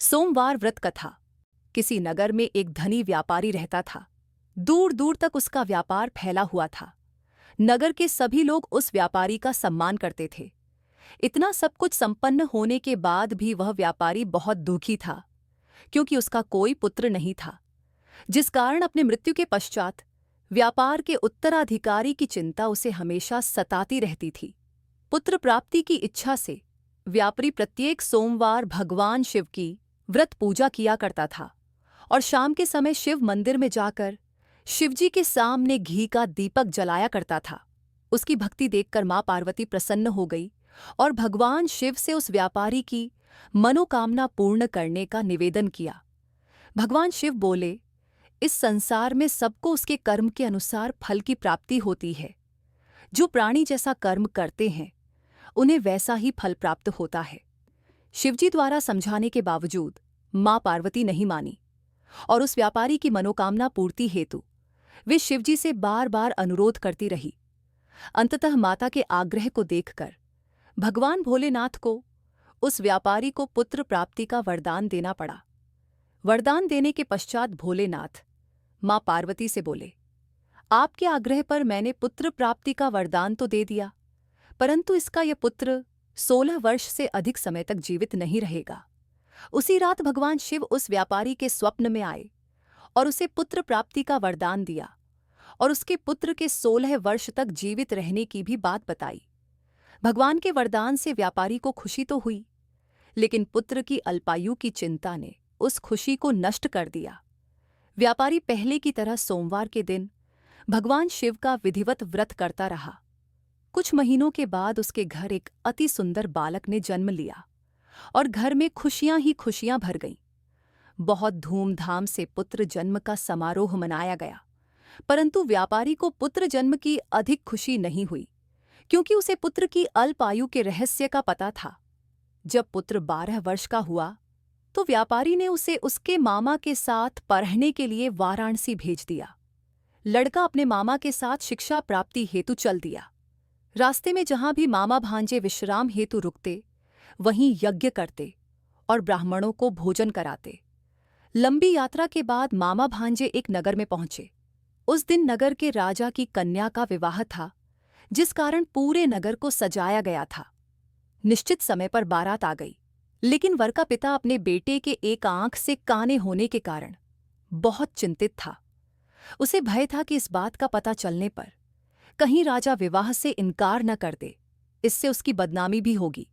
सोमवार व्रत कथा। किसी नगर में एक धनी व्यापारी रहता था। दूर दूर तक उसका व्यापार फैला हुआ था। नगर के सभी लोग उस व्यापारी का सम्मान करते थे। इतना सब कुछ संपन्न होने के बाद भी वह व्यापारी बहुत दुखी था, क्योंकि उसका कोई पुत्र नहीं था, जिस कारण अपने मृत्यु के पश्चात व्यापार के उत्तराधिकारी की चिंता उसे हमेशा सताती रहती थी। पुत्र प्राप्ति की इच्छा से व्यापारी प्रत्येक सोमवार भगवान शिव की व्रत पूजा किया करता था और शाम के समय शिव मंदिर में जाकर शिवजी के सामने घी का दीपक जलाया करता था। उसकी भक्ति देखकर मां पार्वती प्रसन्न हो गई और भगवान शिव से उस व्यापारी की मनोकामना पूर्ण करने का निवेदन किया। भगवान शिव बोले, इस संसार में सबको उसके कर्म के अनुसार फल की प्राप्ति होती है। जो प्राणी जैसा कर्म करते हैं उन्हें वैसा ही फल प्राप्त होता है। शिवजी द्वारा समझाने के बावजूद मां पार्वती नहीं मानी और उस व्यापारी की मनोकामना पूर्ति हेतु वे शिवजी से बार बार अनुरोध करती रही। अंततः माता के आग्रह को देखकर भगवान भोलेनाथ को उस व्यापारी को पुत्र प्राप्ति का वरदान देना पड़ा। वरदान देने के पश्चात भोलेनाथ मां पार्वती से बोले, आपके आग्रह पर मैंने पुत्र प्राप्ति का वरदान तो दे दिया, परंतु इसका यह पुत्र 16 वर्ष से अधिक समय तक जीवित नहीं रहेगा। उसी रात भगवान शिव उस व्यापारी के स्वप्न में आए और उसे पुत्र प्राप्ति का वरदान दिया और उसके पुत्र के 16 वर्ष तक जीवित रहने की भी बात बताई। भगवान के वरदान से व्यापारी को खुशी तो हुई, लेकिन पुत्र की अल्पायु की चिंता ने उस खुशी को नष्ट कर दिया। व्यापारी पहले की तरह सोमवार के दिन भगवान शिव का विधिवत व्रत करता रहा। कुछ महीनों के बाद उसके घर एक अति सुंदर बालक ने जन्म लिया और घर में खुशियां ही खुशियां भर गईं। बहुत धूमधाम से पुत्र जन्म का समारोह मनाया गया, परंतु व्यापारी को पुत्र जन्म की अधिक खुशी नहीं हुई, क्योंकि उसे पुत्र की अल्प आयु के रहस्य का पता था। जब पुत्र 12 वर्ष का हुआ तो व्यापारी ने उसे उसके मामा के साथ पढ़ने के लिए वाराणसी भेज दिया। लड़का अपने मामा के साथ शिक्षा प्राप्ति हेतु चल दिया। रास्ते में जहां भी मामा भांजे विश्राम हेतु रुकते, वहीं यज्ञ करते और ब्राह्मणों को भोजन कराते। लंबी यात्रा के बाद मामा भांजे एक नगर में पहुंचे। उस दिन नगर के राजा की कन्या का विवाह था, जिस कारण पूरे नगर को सजाया गया था। निश्चित समय पर बारात आ गई, लेकिन वर का पिता अपने बेटे के एक आंख से काने होने के कारण बहुत चिंतित था। उसे भय था कि इस बात का पता चलने पर कहीं राजा विवाह से इनकार न कर दे, इससे उसकी बदनामी भी होगी।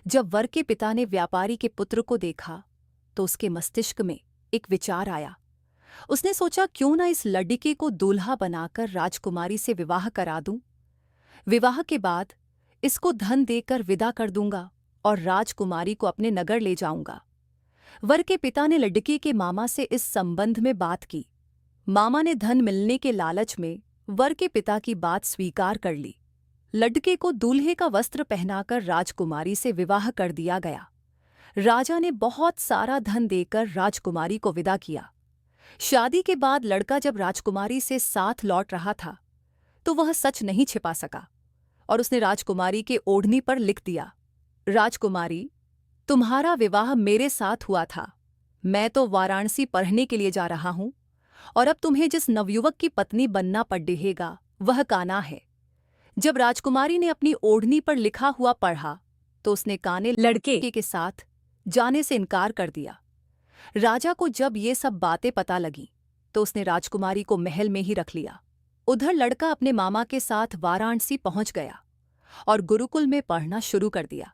जब वर के पिता ने व्यापारी के पुत्र को देखा तो उसके मस्तिष्क में एक विचार आया। उसने सोचा, क्यों न इस लड़के को दूल्हा बनाकर राजकुमारी से विवाह करा दूं। विवाह के बाद इसको धन देकर विदा कर दूंगा और राजकुमारी को अपने नगर ले जाऊंगा। वर के पिता ने लड़के के मामा से इस संबंध में बात की। मामा ने धन मिलने के लालच में वर के पिता की बात स्वीकार कर ली। लड़के को दूल्हे का वस्त्र पहनाकर राजकुमारी से विवाह कर दिया गया। राजा ने बहुत सारा धन देकर राजकुमारी को विदा किया। शादी के बाद लड़का जब राजकुमारी से साथ लौट रहा था तो वह सच नहीं छिपा सका और उसने राजकुमारी के ओढ़नी पर लिख दिया, राजकुमारी, तुम्हारा विवाह मेरे साथ हुआ था। मैं तो वाराणसी पढ़ने के लिए जा रहा हूं और अब तुम्हें जिस नवयुवक की पत्नी बनना पड़ेगा वह काना है। जब राजकुमारी ने अपनी ओढ़नी पर लिखा हुआ पढ़ा तो उसने काने लड़के के साथ जाने से इनकार कर दिया। राजा को जब ये सब बातें पता लगीं तो उसने राजकुमारी को महल में ही रख लिया। उधर लड़का अपने मामा के साथ वाराणसी पहुंच गया और गुरुकुल में पढ़ना शुरू कर दिया।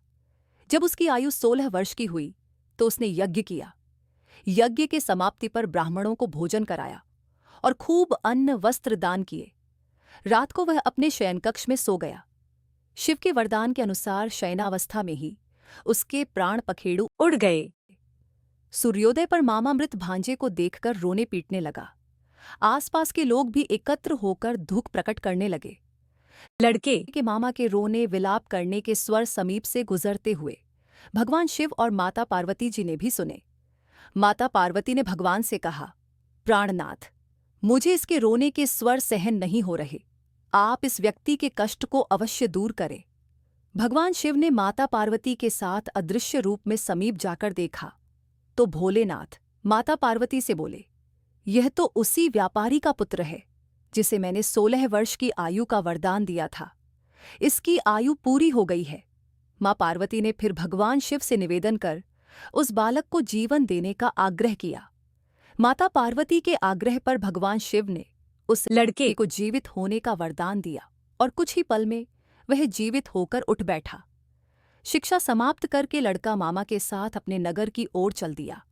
जब उसकी आयु 16 वर्ष की हुई तो उसने यज्ञ किया। यज्ञ के समाप्ति पर ब्राह्मणों को भोजन कराया और खूब अन्न वस्त्र दान किए। रात को वह अपने शयनकक्ष में सो गया। शिव के वरदान के अनुसार शयनावस्था में ही उसके प्राण पखेड़ू उड़ गए। सूर्योदय पर मामा मृत भांजे को देखकर रोने पीटने लगा। आसपास के लोग भी एकत्र होकर दुख प्रकट करने लगे। लड़के के मामा के रोने विलाप करने के स्वर समीप से गुजरते हुए भगवान शिव और माता पार्वती जी ने भी सुने। माता पार्वती ने भगवान से कहा, प्राणनाथ, मुझे इसके रोने के स्वर सहन नहीं हो रहे। आप इस व्यक्ति के कष्ट को अवश्य दूर करें। भगवान शिव ने माता पार्वती के साथ अदृश्य रूप में समीप जाकर देखा तो भोलेनाथ माता पार्वती से बोले, यह तो उसी व्यापारी का पुत्र है जिसे मैंने 16 वर्ष की आयु का वरदान दिया था। इसकी आयु पूरी हो गई है। माँ पार्वती ने फिर भगवान शिव से निवेदन कर उस बालक को जीवन देने का आग्रह किया। माता पार्वती के आग्रह पर भगवान शिव ने उस लड़के को जीवित होने का वरदान दिया और कुछ ही पल में वह जीवित होकर उठ बैठा। शिक्षा समाप्त करके लड़का मामा के साथ अपने नगर की ओर चल दिया।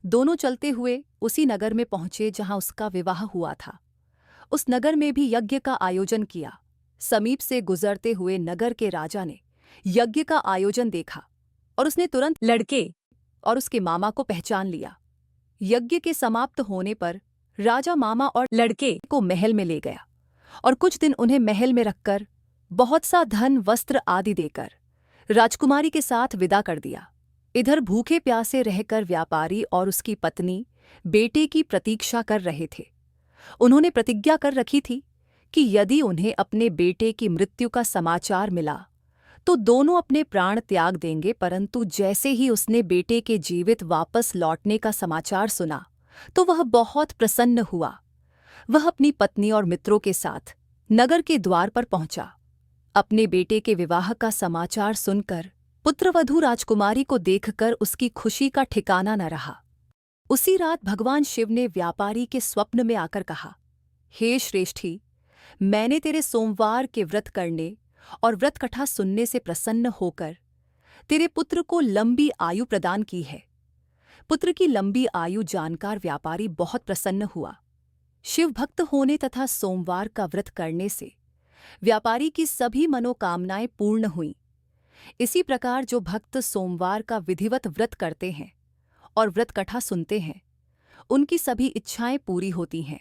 दोनों चलते हुए उसी नगर में पहुंचे जहां उसका विवाह हुआ था। उस नगर में भी यज्ञ का आयोजन किया। समीप से गुजरते हुए नगर के राजा ने यज्ञ का आयोजन देखा और उसने तुरंत लड़के और उसके मामा को पहचान लिया। यज्ञ के समाप्त होने पर राजा मामा और लड़के को महल में ले गया और कुछ दिन उन्हें महल में रखकर बहुत सा धन वस्त्र आदि देकर राजकुमारी के साथ विदा कर दिया। इधर भूखे प्यासे रहकर व्यापारी और उसकी पत्नी बेटे की प्रतीक्षा कर रहे थे। उन्होंने प्रतिज्ञा कर रखी थी कि यदि उन्हें अपने बेटे की मृत्यु का समाचार मिला तो दोनों अपने प्राण त्याग देंगे, परंतु जैसे ही उसने बेटे के जीवित वापस लौटने का समाचार सुना तो वह बहुत प्रसन्न हुआ। वह अपनी पत्नी और मित्रों के साथ नगर के द्वार पर पहुंचा। अपने बेटे के विवाह का समाचार सुनकर पुत्रवधू राजकुमारी को देखकर उसकी खुशी का ठिकाना न रहा। उसी रात भगवान शिव ने व्यापारी के स्वप्न में आकर कहा, हे श्रेष्ठी, मैंने तेरे सोमवार के व्रत करने और व्रत कथा सुनने से प्रसन्न होकर तेरे पुत्र को लंबी आयु प्रदान की है। पुत्र की लंबी आयु जानकर व्यापारी बहुत प्रसन्न हुआ। शिव भक्त होने तथा सोमवार का व्रत करने से व्यापारी की सभी मनोकामनाएं पूर्ण हुईं। इसी प्रकार जो भक्त सोमवार का विधिवत व्रत करते हैं और व्रत कथा सुनते हैं, उनकी सभी इच्छाएं पूरी होती हैं।